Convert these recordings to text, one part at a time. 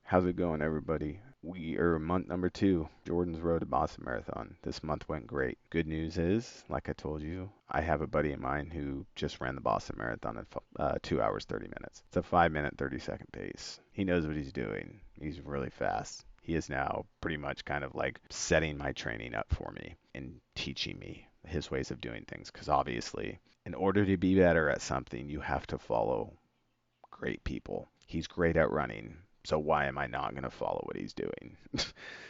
How's it going, everybody? We are month number 2, Jordan's Road to Boston Marathon. This month went great. Good news is, like I told you, I have a buddy of mine who just ran the Boston Marathon in 2 hours 30 minutes. It's a 5-minute 30-second pace. He knows what he's doing. He's really fast. He is now pretty much kind of like setting my training up for me and teaching me his ways of doing things. Because obviously, in order to be better at something, you have to follow great people. He's great at running. So why am I not going to follow what he's doing?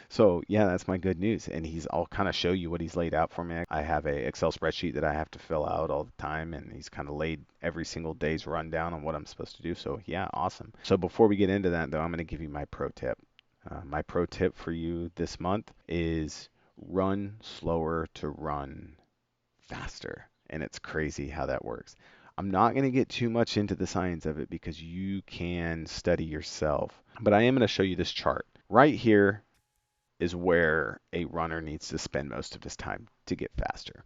So yeah, that's my good news. And I'll kind of show you what he's laid out for me. I have a Excel spreadsheet that I have to fill out all the time, and he's kind of laid every single day's rundown on what I'm supposed to do. So yeah, awesome. So before we get into that though, I'm going to give you my pro tip. My pro tip for you this month is run slower to run faster. And it's crazy how that works. I'm not going to get too much into the science of it because you can study yourself, but I am going to show you this chart. Right here is where a runner needs to spend most of his time to get faster.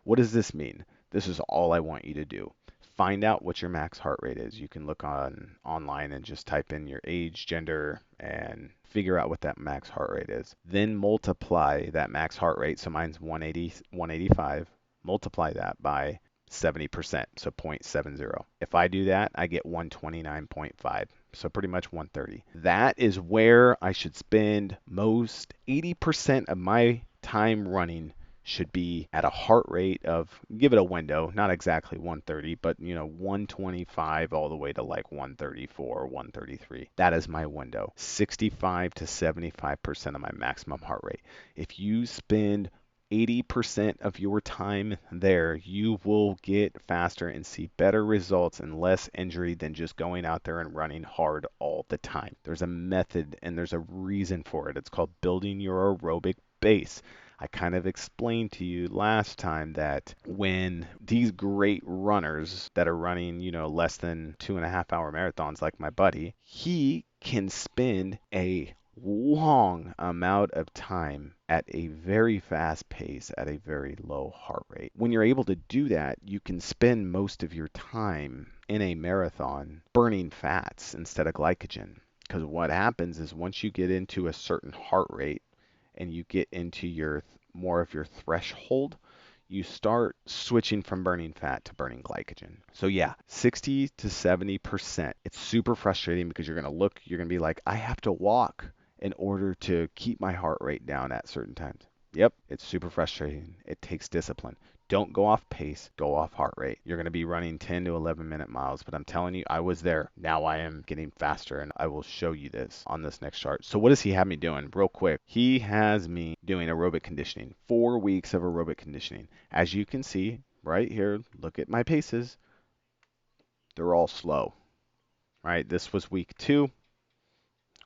What does this mean? This is all I want you to do. Find out what your max heart rate is. You can look online and just type in your age, gender, and figure out what that max heart rate is. Then multiply that max heart rate. So mine's 180, 185. Multiply that by 70%, so 0.70. If I do that, I get 129.5, so pretty much 130. That is where I should spend most 80% of my time running should be at a heart rate of, give it a window, not exactly 130, but 125 all the way to like 134, 133. That is my window. 65 to 75% of my maximum heart rate. If you spend 80% of your time there, you will get faster and see better results and less injury than just going out there and running hard all the time. There's a method and there's a reason for it. It's called building your aerobic base. I kind of explained to you last time that when these great runners that are running, less than 2.5 hour marathons, like my buddy, he can spend a long amount of time at a very fast pace at a very low heart rate. When you're able to do that, you can spend most of your time in a marathon burning fats instead of glycogen. Because what happens is once you get into a certain heart rate and you get into your more of your threshold, you start switching from burning fat to burning glycogen. So yeah, 60 to 70%. It's super frustrating because you're going to be like, I have to walk in order to keep my heart rate down at certain times. Yep, it's super frustrating. It takes discipline. Don't go off pace, go off heart rate. You're going to be running 10 to 11-minute miles, but I'm telling you, I was there. Now I am getting faster, and I will show you this on this next chart. So what does he have me doing? Real quick, he has me doing aerobic conditioning, 4 weeks of aerobic conditioning. As you can see right here, look at my paces. They're all slow, right? This was week 2.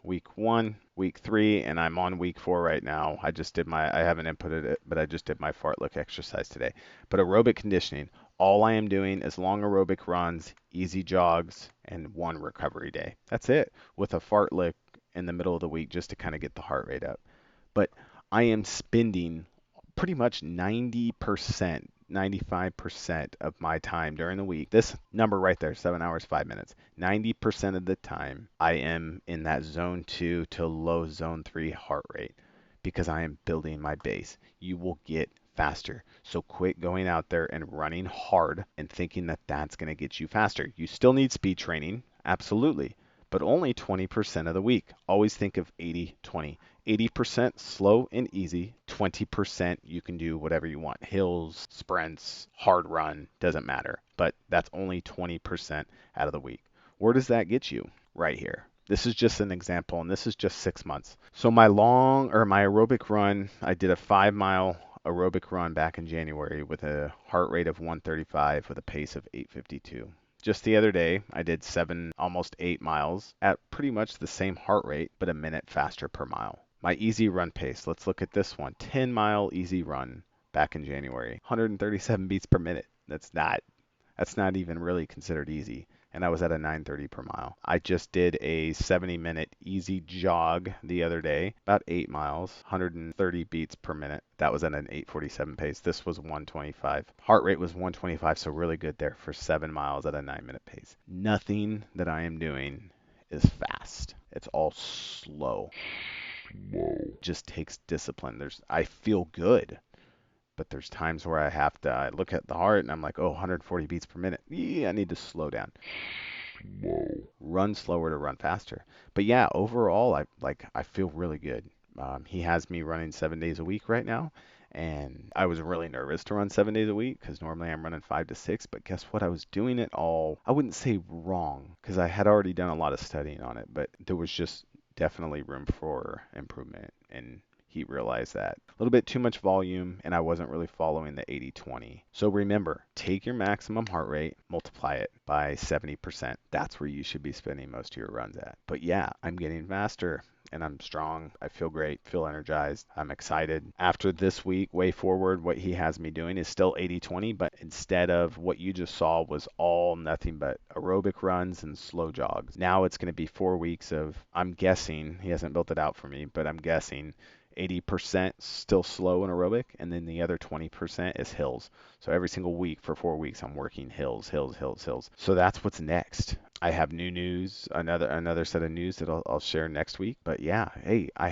Week 1, week 3, and I'm on week 4 right now. I haven't inputted it, but I just did my fartlek exercise today. But aerobic conditioning, all I am doing is long aerobic runs, easy jogs, and 1 recovery day. That's it, with a fartlek in the middle of the week just to kind of get the heart rate up. But I am spending pretty much 90%, 95% of my time during the week. This number right there, 7 hours, 5 minutes. 90% of the time, I am in that zone 2 to low zone 3 heart rate because I am building my base. You will get faster. So quit going out there and running hard and thinking that that's going to get you faster. You still need speed training, absolutely, but only 20% of the week. Always think of 80-20. 80% slow and easy, 20% you can do whatever you want. Hills, sprints, hard run, doesn't matter. But that's only 20% out of the week. Where does that get you? Right here. This is just an example, and this is just 6 months. So my aerobic run, I did a 5-mile aerobic run back in January with a heart rate of 135 with a pace of 852. Just the other day, I did 7, almost 8 miles at pretty much the same heart rate, but a minute faster per mile. My easy run pace, let's look at this one. 10-mile easy run back in January, 137 beats per minute. That's not even really considered easy. And I was at a 930 per mile. I just did a 70-minute easy jog the other day, about 8 miles, 130 beats per minute. That was at an 847 pace. This was 125. Heart rate was 125, so really good there for 7 miles at a 9-minute pace. Nothing that I am doing is fast. It's all slow. Just takes discipline. I feel good, but there's times where I look at the heart and I'm like, oh, 140 beats per minute. Yeah, I need to slow down. Run slower to run faster. But yeah, overall, I feel really good. He has me running 7 days a week right now, and I was really nervous to run 7 days a week because normally I'm running 5 to 6. But guess what? I was doing it all. I wouldn't say wrong because I had already done a lot of studying on it, but there was just definitely room for improvement, and he realized that. A little bit too much volume, and I wasn't really following the 80/20. So remember, take your maximum heart rate, multiply it by 70%. That's where you should be spending most of your runs at. But yeah, I'm getting faster and I'm strong. I feel great, feel energized. I'm excited. After this week, way forward, what he has me doing is still 80/20, but instead of what you just saw was all nothing but aerobic runs and slow jogs. Now it's going to be 4 weeks of, I'm guessing, he hasn't built it out for me, but I'm guessing 80% still slow and aerobic, and then the other 20% is hills. So every single week for 4 weeks, I'm working hills, hills, hills, hills. So that's what's next. I have new news, another set of news that I'll share next week. But yeah, hey, I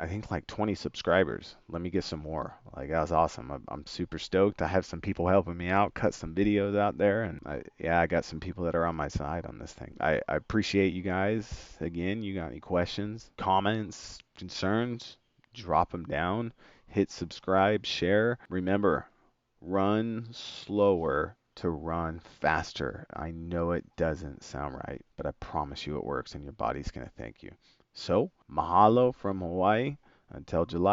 think like 20 subscribers. Let me get some more. Like that was awesome. I'm super stoked. I have some people helping me out, cut some videos out there, and I got some people that are on my side on this thing. I appreciate you guys. Again, you got any questions, comments, concerns? Drop them down, hit subscribe, share. Remember, run slower to run faster. I know it doesn't sound right, but I promise you it works and your body's going to thank you. So, mahalo from Hawaii. Until July.